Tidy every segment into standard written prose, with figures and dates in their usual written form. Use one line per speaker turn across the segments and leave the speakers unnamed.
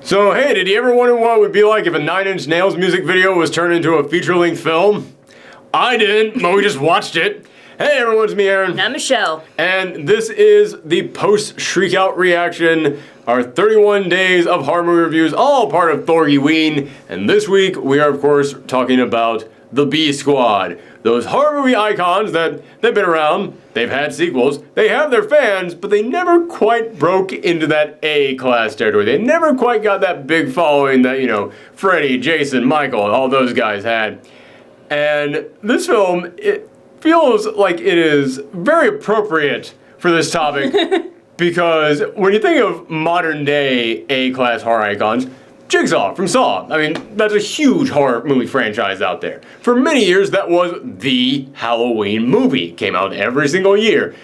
So, hey, did you ever wonder what it would be like if a Nine Inch Nails music video was turned into a feature-length film? I didn't, but we just watched it. Hey everyone, it's me, Aaron.
And I'm Michelle.
And this is the post-Shriek Out reaction, our 31 days of horror movie reviews, all part of Thorgiween. And this week, we are, of course, talking about the B Squad. Those horror movie icons that they've been around, they've had sequels, they have their fans, but they never quite broke into that A-class territory. They never quite got that big following that, Freddy, Jason, Michael, all those guys had. And this film, it feels like it is very appropriate for this topic because when you think of modern day A-class horror icons, Jigsaw from Saw. I mean, that's a huge horror movie franchise out there. For many years, that was the Halloween movie. Came out every single year.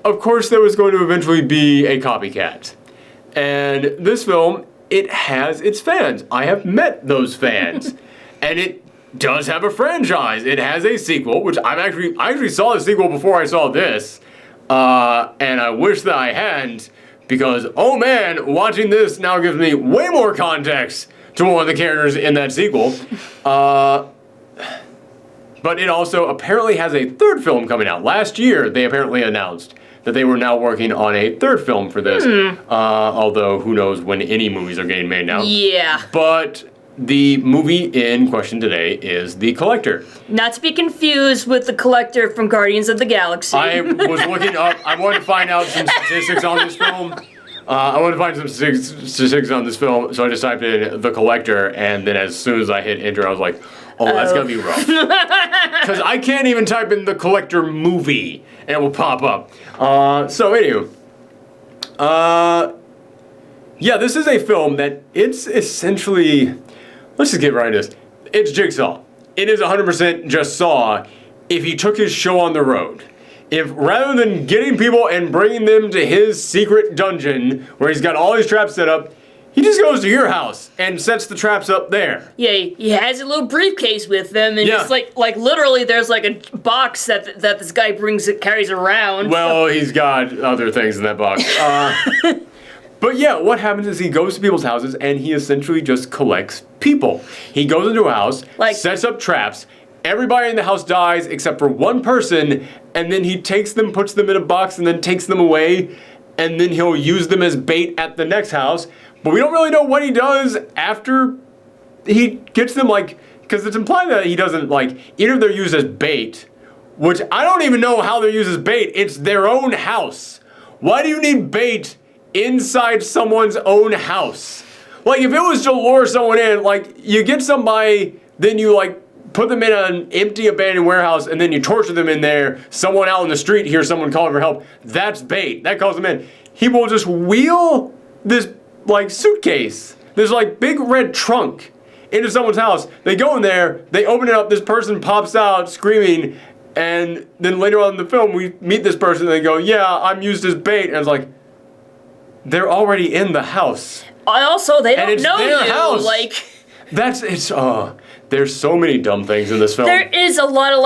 Of course, there was going to eventually be a copycat. And this film, it has its fans. I have met those fans. And it does have a franchise. It has a sequel, which I actually saw the sequel before I saw this. And I wish that I hadn't. Because, oh man, watching this now gives me way more context to one of the characters in that sequel. But it also apparently has a third film coming out. Last year, they apparently announced that they were now working on a third film for this. Although, who knows when any movies are getting made now.
Yeah.
But the movie in question today is The Collector.
Not to be confused with The Collector from Guardians of the Galaxy.
I was looking up, I wanted to find out some statistics on this film. I wanted to find some statistics on this film, so I just typed in The Collector, and then as soon as I hit enter, I was like, oh, that's gonna be rough. Because I can't even type in The Collector movie, and it will pop up. So anywho, yeah, this is a film that it's essentially, let's just get right into this. It's Jigsaw. It is 100% just Saw if he took his show on the road. If rather than getting people and bringing them to his secret dungeon where he's got all his traps set up, he just goes to your house and sets the traps up there.
Yeah, he has a little briefcase with him, and it's like literally there's like a box that this guy carries around.
Well, he's got other things in that box. But yeah, what happens is he goes to people's houses and he essentially just collects people. He goes into a house, sets up traps, everybody in the house dies except for one person, and then he takes them, puts them in a box, and then takes them away, and then he'll use them as bait at the next house. But we don't really know what he does after he gets them, because it's implied that he doesn't, either they're used as bait, which I don't even know how they're used as bait. It's their own house. Why do you need bait inside someone's own house? Like, if it was to lure someone in, you get somebody, then you, put them in an empty abandoned warehouse, and then you torture them in there, someone out in the street hears someone calling for help, that's bait. That calls them in. He will just wheel this, suitcase, this, big red trunk into someone's house. They go in there, they open it up, this person pops out screaming, and then later on in the film, we meet this person, and they go, yeah, I'm used as bait, and it's like, they're already in the house.
Also, they don't know
their
you.
House. There's so many dumb things in this film.
There is a lot of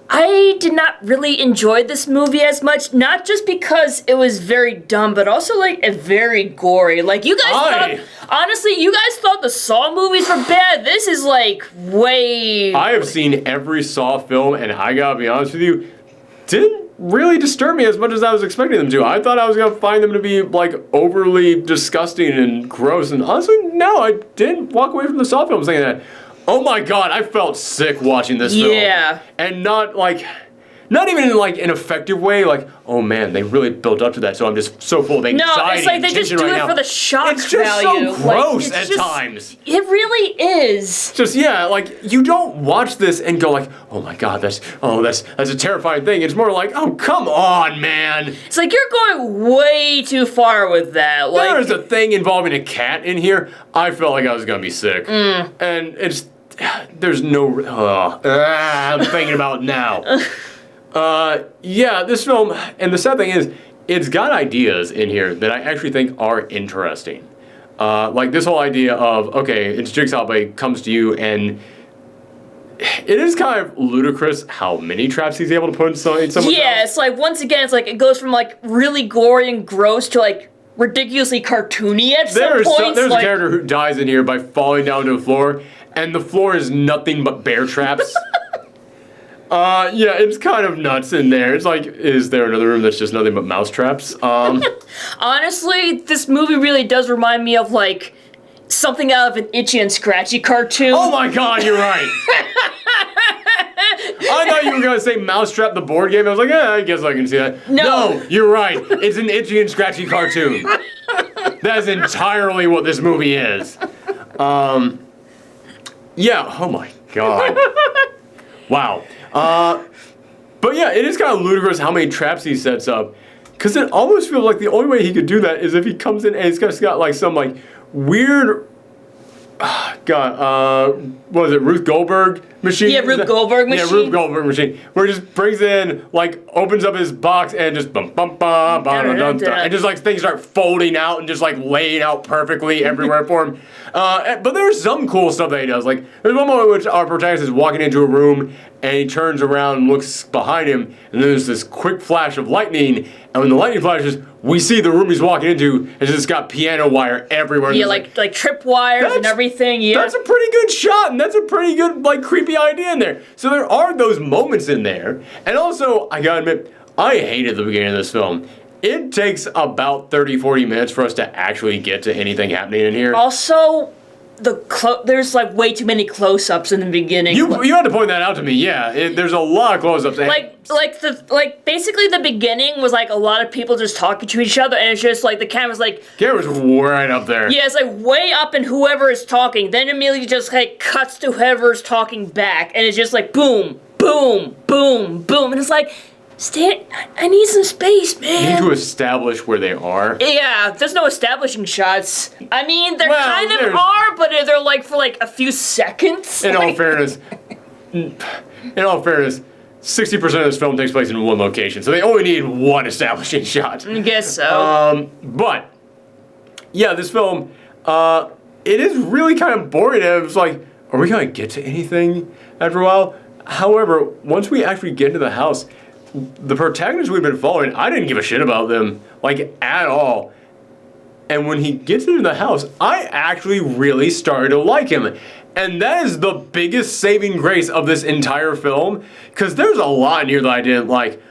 I did not really enjoy this movie as much, not just because it was very dumb, but also very gory. You guys honestly, you guys thought the Saw movies were bad. This is way.
I have seen every Saw film, and I gotta be honest with you, didn't really disturb me as much as I was expecting them to. I thought I was gonna find them to be overly disgusting and gross, and honestly, no, I didn't walk away from the Saw films thinking that. Oh my god, I felt sick watching this film.
Yeah.
And not even in an effective way, oh man, they really built up to that, so I'm just so full of anxiety.
No, it's they just do it for the shock value.
It's just so gross at times.
It really is.
Just, you don't watch this and go oh my god, that's a terrifying thing. It's more oh, come on, man.
It's you're going way too far with that.
There's a thing involving a cat in here. I felt like I was gonna be sick. And there's no, I'm thinking about it now. Yeah, this film, and the sad thing is, it's got ideas in here that I actually think are interesting. This whole idea of, okay, it's Jigsaw, but he comes to you, and it is kind of ludicrous how many traps he's able to put in someone's
Yeah,
house.
it's once again, it's it goes from really gory and gross to ridiculously cartoony at some points.
There's a character who dies in here by falling down to the floor, and the floor is nothing but bear traps. Yeah, it's kind of nuts in there. It's like, is there another room that's just nothing but mouse traps?
Honestly, this movie really does remind me of, like, something out of an Itchy and Scratchy cartoon.
Oh my god, you're right. I thought you were going to say Mousetrap the board game. I was like, I guess I can see that. No, you're right. It's an Itchy and Scratchy cartoon. That is entirely what this movie is. Yeah, oh my god. Wow. But yeah, it is kind of ludicrous how many traps he sets up. Because it almost feels like the only way he could do that is if he comes in and he's just got like some like weird, what was it, Ruth Goldberg machine?
Yeah, Rube Goldberg machine.
Yeah, Rube Goldberg machine. Where he just brings in, like, opens up his box and just bum bum bum bum dun, dun, and just like things start folding out and just like laying out perfectly everywhere for him. But there's some cool stuff that he does. Like, there's one moment in which our protagonist is walking into a room and he turns around and looks behind him, and then there's this quick flash of lightning, and when the lightning flashes, we see the room he's walking into has just got piano wire everywhere.
Yeah, like trip wires and everything. Yeah,
that's a pretty good shot, and that's a pretty good like creepy idea in there. So there are those moments in there, and also I gotta admit, I hated the beginning of this film. It takes about 30-40 minutes for us to actually get to anything happening in here.
Also, there's like way too many close-ups in the beginning.
You had to point that out to me. Yeah, there's a lot of close-ups.
Basically the beginning was like a lot of people just talking to each other, and it's just like the camera's
right up there.
Yeah, it's like way up in whoever is talking. Then immediately just like cuts to whoever's talking back, and it's just like boom, boom, boom, boom, and it's like, I need some space, man.
You need to establish where they are.
Yeah, there's no establishing shots. I mean, there kind of are, but they're like for like a few seconds.
In all fairness, 60% of this film takes place in one location, so they only need one establishing shot.
I guess so.
But yeah, this film, it is really kind of boring. And it's like, are we gonna get to anything after a while? However, once we actually get into the house, the protagonists we've been following, I didn't give a shit about them, like, at all. And when he gets into the house, I actually really started to like him. And that is the biggest saving grace of this entire film, because there's a lot in here that I didn't like.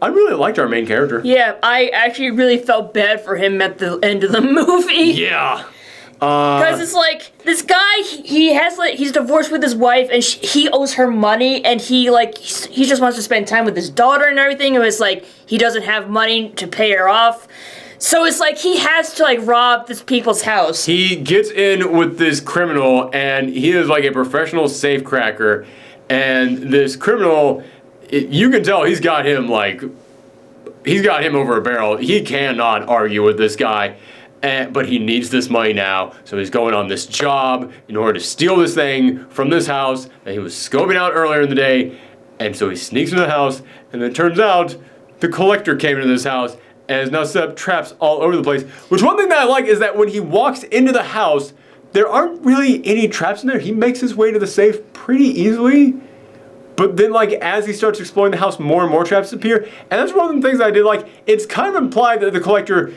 I really liked our main character.
Yeah, I actually really felt bad for him at the end of the movie.
Yeah.
Because it's like, this guy, he's divorced with his wife, and he owes her money, and he just wants to spend time with his daughter and everything, and it's like, he doesn't have money to pay her off. So it's like, he has to, like, rob this people's house.
He gets in with this criminal, and he is like a professional safecracker, and this criminal, you can tell he's got him over a barrel. He cannot argue with this guy. But he needs this money now, so he's going on this job in order to steal this thing from this house that he was scoping out earlier in the day. And so he sneaks into the house, and then it turns out the collector came into this house and has now set up traps all over the place. Which, one thing that I like is that when he walks into the house, there aren't really any traps in there. He makes his way to the safe pretty easily. But then, like, as he starts exploring the house, more and more traps appear. And that's one of the things I did like. It's kind of implied that the collector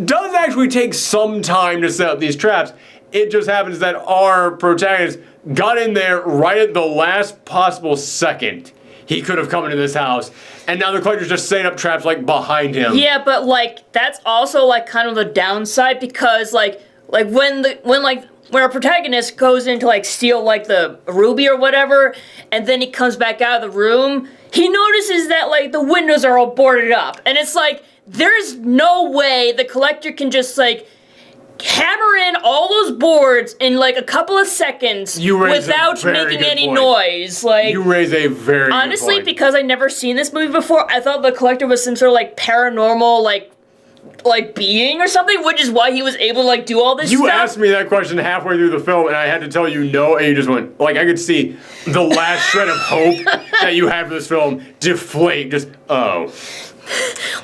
does actually take some time to set up these traps. It just happens that our protagonist got in there right at the last possible second he could have come into this house, and now the collector's just setting up traps like behind him.
Yeah, but like that's also like kind of the downside, because like when our protagonist goes in to like steal like the ruby or whatever, and then he comes back out of the room, he notices that like the windows are all boarded up, and it's like, there's no way the collector can just, like, hammer in all those boards in, like, a couple of seconds without making any noise. Like,
you raise a very good point.
Honestly, because I'd never seen this movie before, I thought the collector was some sort of, like, paranormal, like being or something, which is why he was able to, like, do all this stuff.
You asked me that question halfway through the film, and I had to tell you no, and you just went, like, I could see the last shred of hope that you have for this film deflate, just, oh.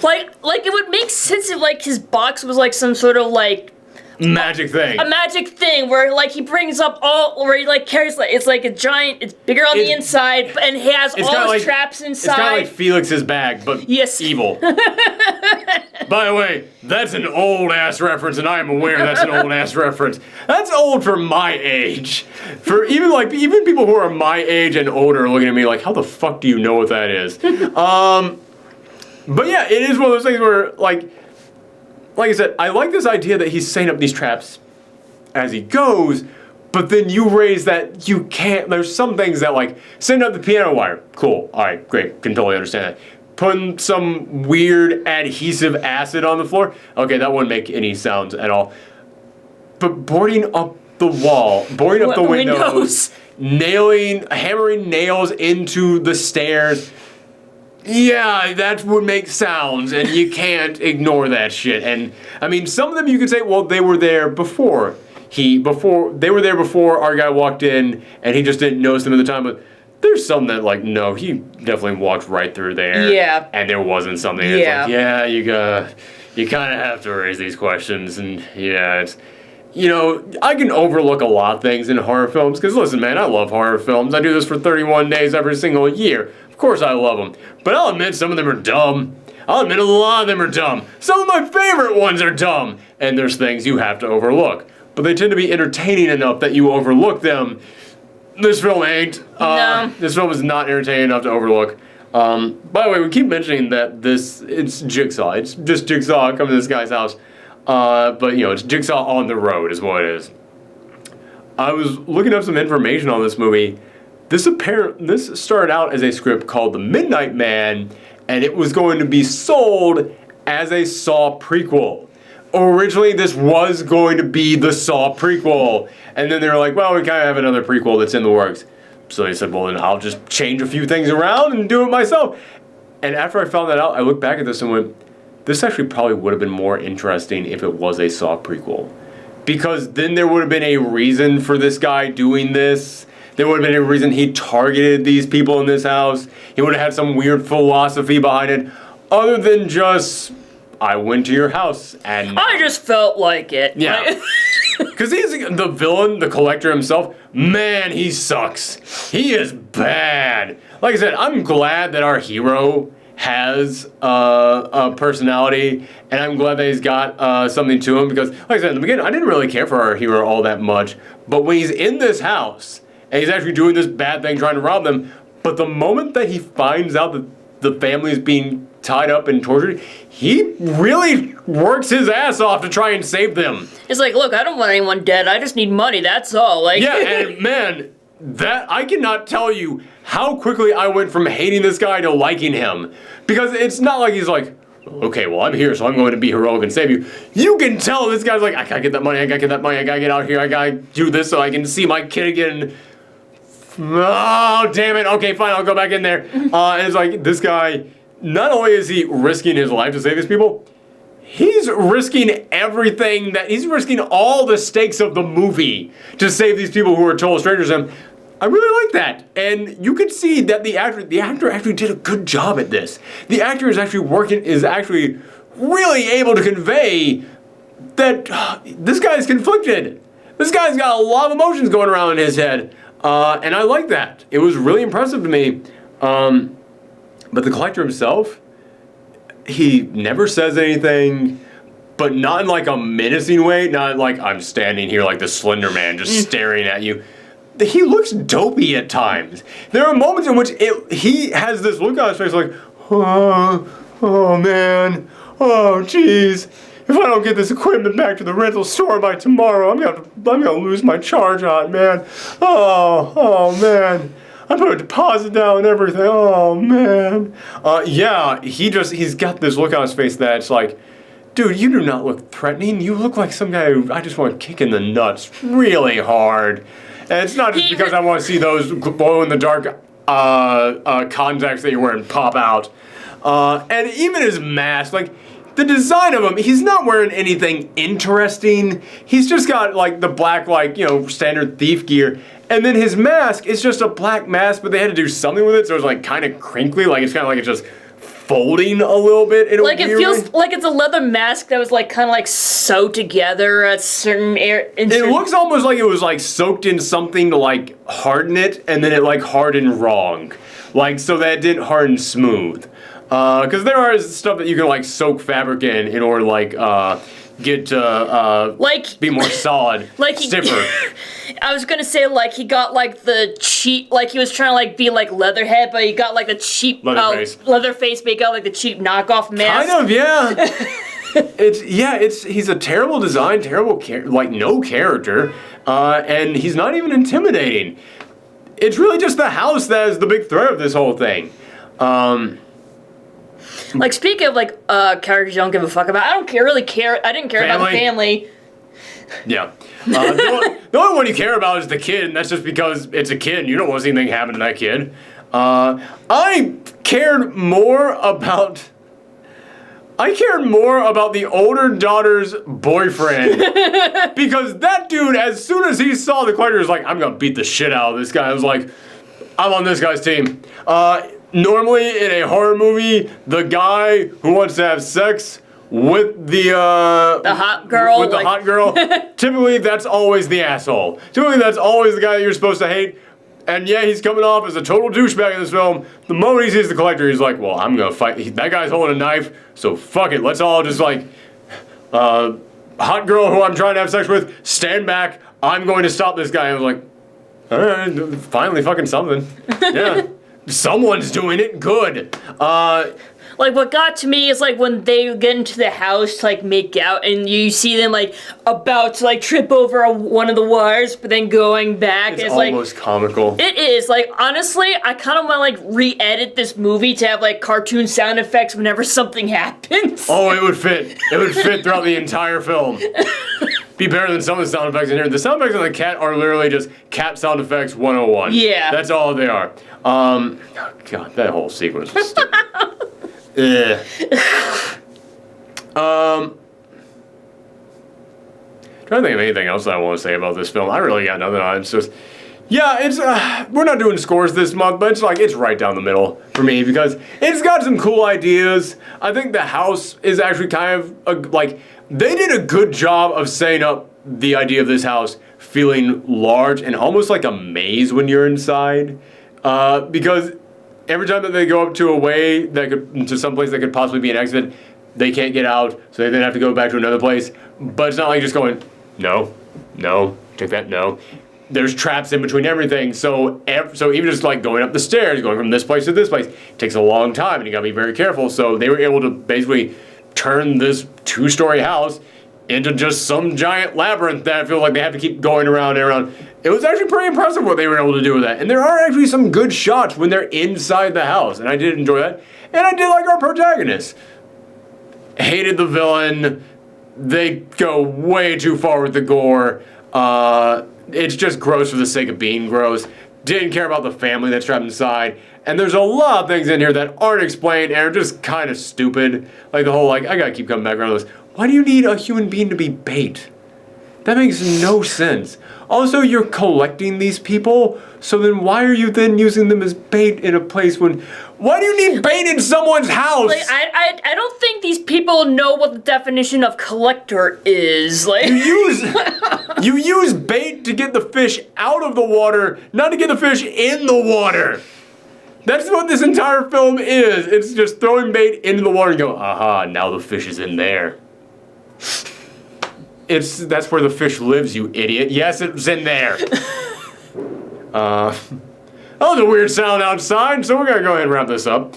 Like it would make sense if, like, his box was, like, some sort of, like
magic thing.
A magic thing where like he brings up where he like carries like it's like a giant. It's bigger on the inside, and he has all his traps inside.
It's kind of like Felix's bag, but evil. By the way, that's an old ass reference, and I am aware that's an old ass reference. That's old for my age. For even people who are my age and older are looking at me like, how the fuck do you know what that is? But yeah, it is one of those things where like I said, I like this idea that he's setting up these traps as he goes, but then you raise that you can't, there's some things that like, setting up the piano wire, cool, alright, great, can totally understand that. Putting some weird adhesive acid on the floor, okay, that wouldn't make any sounds at all. But boarding up the wall, boarding up the windows, hammering nails into the stairs, yeah, that would make sounds, and you can't ignore that shit. And I mean, some of them you could say, well, they were there before our guy walked in, and he just didn't notice them at the time. But there's some that like, no, he definitely walked right through there.
Yeah.
And there wasn't something. Yeah. It's like, you kind of have to raise these questions, and yeah, it's. You know, I can overlook a lot of things in horror films, because listen, man, I love horror films. I do this for 31 days every single year. Of course I love them. But I'll admit some of them are dumb. I'll admit a lot of them are dumb. Some of my favorite ones are dumb. And there's things you have to overlook. But they tend to be entertaining enough that you overlook them. This film ain't.
No.
This film is not entertaining enough to overlook. By the way, we keep mentioning that it's Jigsaw. It's just Jigsaw coming to this guy's house. But, you know, it's Jigsaw on the road is what it is. I was looking up some information on this movie. This started out as a script called The Midnight Man, and it was going to be sold as a Saw prequel. Originally, this was going to be the Saw prequel, and then they were like, well, we kind of have another prequel that's in the works. So they said, well, then I'll just change a few things around and do it myself. And after I found that out, I looked back at this and went, this actually probably would have been more interesting if it was a Saw prequel. Because then there would have been a reason for this guy doing this. There would have been a reason he targeted these people in this house. He would have had some weird philosophy behind it. Other than just, I went to your house and...
I just felt like it.
Yeah. Because he's the villain, the collector himself. Man, he sucks. He is bad. Like I said, I'm glad that our hero has a personality, and I'm glad that he's got something to him, because, like I said in the beginning, I didn't really care for our hero all that much, but when he's in this house, and he's actually doing this bad thing trying to rob them, but the moment that he finds out that the family is being tied up and tortured, he really works his ass off to try and save them.
It's like, look, I don't want anyone dead, I just need money, that's all. Like,
yeah, and man, that I cannot tell you how quickly I went from hating this guy to liking him. Because it's not like he's like, okay, well, I'm here, so I'm going to be heroic and save you. You can tell this guy's like, I gotta get that money, I gotta get out here, I gotta do this so I can see my kid again. Oh, damn it, okay, fine, I'll go back in there. And it's like, this guy, not only is he risking his life to save these people, he's risking everything he's risking all the stakes of the movie to save these people who are total strangers to him. I really like that, and you could see that the actor actually did a good job at this. The actor is actually really able to convey that this guy is conflicted. This guy's got a lot of emotions going around in his head, and I like that. It was really impressive to me. But the collector himself, he never says anything, but not in like a menacing way, not like I'm standing here like the Slender Man just staring at you. He looks dopey at times. There are moments in which he has this look on his face like, oh man, oh jeez. If I don't get this equipment back to the rental store by tomorrow, I'm gonna lose my charge on it, man. Oh man. I put a deposit down and everything. Oh man. Yeah, he's got this look on his face that's like, dude, you do not look threatening. You look like some guy who I just want to kick in the nuts really hard. And it's not just because I want to see those glow-in-the-dark contacts that you're wearing pop out. And even his mask, like, the design of him, he's not wearing anything interesting. He's just got, like, the black, like, you know, standard thief gear. And then his mask is just a black mask, but they had to do something with it, so it's, like, kind of crinkly. Like, it's kind of like it's just folding a little bit in a
like
weird
it feels
way.
like it's a leather mask that was like kind of like sewed together at certain
It looks almost like it was like soaked in something to like harden it, and then it like hardened wrong, like so that it didn't harden smooth. Because there is stuff that you can like soak fabric in order to like get
like
be more solid,
like
stiffer.
I was gonna say like he got like the cheap, like he was trying to like be like Leatherhead, but he got like the cheap Leatherface, but he got like the cheap knockoff mask.
Kind of, yeah. He's a terrible design, like no character, and he's not even intimidating. It's really just the house that is the big threat of this whole thing.
Like speaking of like characters you don't give a fuck about, I didn't care about the family.
Yeah. The only one you care about is the kid, and that's just because it's a kid and you don't want to see anything happen to that kid. I cared more about the older daughter's boyfriend because that dude, as soon as he saw the collector, was like, I'm gonna beat the shit out of this guy. I was like, I'm on this guy's team. Normally in a horror movie, the guy who wants to have sex with the
hot girl,
typically that's always the asshole. Typically that's always the guy that you're supposed to hate. And yeah, he's coming off as a total douchebag in this film. The moment he sees the collector, he's like, well, I'm gonna fight. That guy's holding a knife, so fuck it. Let's all just like, hot girl who I'm trying to have sex with, stand back. I'm going to stop this guy. I was like, all right, finally fucking something. Yeah. Someone's doing it. Good.
Like, what got to me is, like, when they get into the house to, like, make out, and you see them, like, about to, like, trip over one of the wires, but then going back.
It's almost comical.
It is. Like, honestly, I kind of want to, like, re-edit this movie to have, like, cartoon sound effects whenever something happens.
Oh, it would fit. It would fit throughout the entire film. Be better than some of the sound effects in here. The sound effects on the cat are literally just cat sound effects 101.
Yeah.
That's all they are. Oh, God, that whole sequence was stupid. Trying to think of anything else I want to say about this film. I really got nothing on it. It's just, yeah, it's we're not doing scores this month, but it's right down the middle for me because it's got some cool ideas. I think the house is actually kind of they did a good job of setting up the idea of this house feeling large and almost like a maze when you're inside, because every time that they go up to a way to some place that could possibly be an exit, they can't get out, so they then have to go back to another place. But it's not like just going, no, take that, no. There's traps in between everything, so even just like going up the stairs, going from this place to this place, takes a long time, and you gotta be very careful. So they were able to basically turn this 2-story house into just some giant labyrinth that I feel like they have to keep going around and around. It was actually pretty impressive what they were able to do with that. And there are actually some good shots when they're inside the house, and I did enjoy that. And I did like our protagonist. Hated the villain. They go way too far with the gore. It's just gross for the sake of being gross. Didn't care about the family that's trapped inside. And there's a lot of things in here that aren't explained and are just kind of stupid. Like the whole, I gotta keep coming back around to this. Why do you need a human being to be bait? That makes no sense. Also, you're collecting these people, so then why are you then using them as bait in a place when... Why do you need bait in someone's house?
Like, I don't think these people know what the definition of collector is. Like,
you use bait to get the fish out of the water, not to get the fish in the water. That's what this entire film is. It's just throwing bait into the water and go, aha, now the fish is in there. That's where the fish lives, you idiot. Yes, it's in there. That was a weird sound outside, so we're gonna go ahead and wrap this up.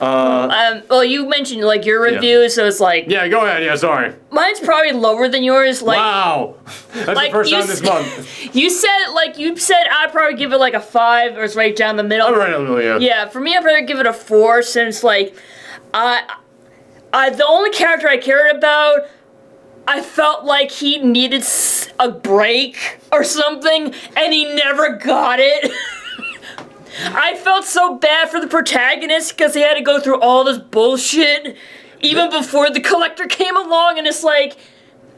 Well, you mentioned like your review, so it's like.
Yeah, go ahead. Yeah, sorry.
Mine's probably lower than yours. Like,
wow, that's
like
the first time this month.
You said I'd probably give it like a 5, or it's right down the middle.
I'm right down the middle, yeah.
Yeah, for me, I'd probably give it a 4, since like, the only character I cared about, I felt like he needed a break or something, and he never got it. I felt so bad for the protagonist because he had to go through all this bullshit even before the collector came along, and it's like,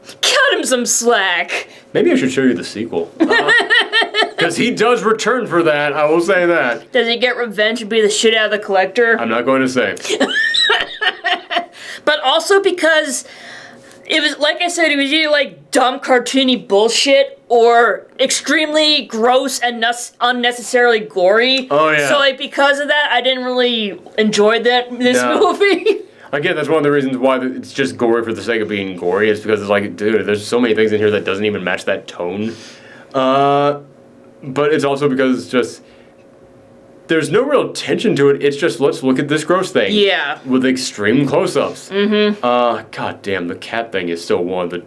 cut him some slack.
Maybe I should show you the sequel. Because Because he does return for that, I will say that.
Does he get revenge and be the shit out of the collector?
I'm not going to say.
But also because it was, like I said, it was either like dumb cartoony bullshit or extremely gross and unnecessarily gory.
Oh, yeah.
So like because of that, I didn't really enjoy this movie.
Again, that's one of the reasons why it's just gory for the sake of being gory. It's because it's like, dude, there's so many things in here that doesn't even match that tone. But it's also because it's just, there's no real tension to it. It's just, let's look at this gross thing.
Yeah.
With extreme close-ups. Mm-hmm. God damn, the cat thing is still one of the...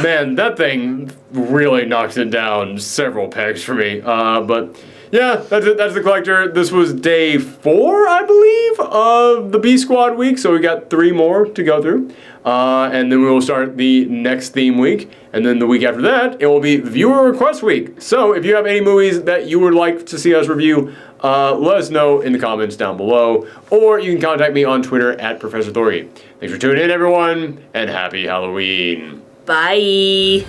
Man, that thing really knocks it down several pegs for me. But... yeah, that's it. That's the collector. This was day 4, I believe, of the B Squad week. So we got 3 more to go through. And then we will start the next theme week. And then the week after that, it will be viewer request week. So if you have any movies that you would like to see us review, let us know in the comments down below. Or you can contact me on Twitter at Professor Thorgy. Thanks for tuning in, everyone, and happy Halloween.
Bye.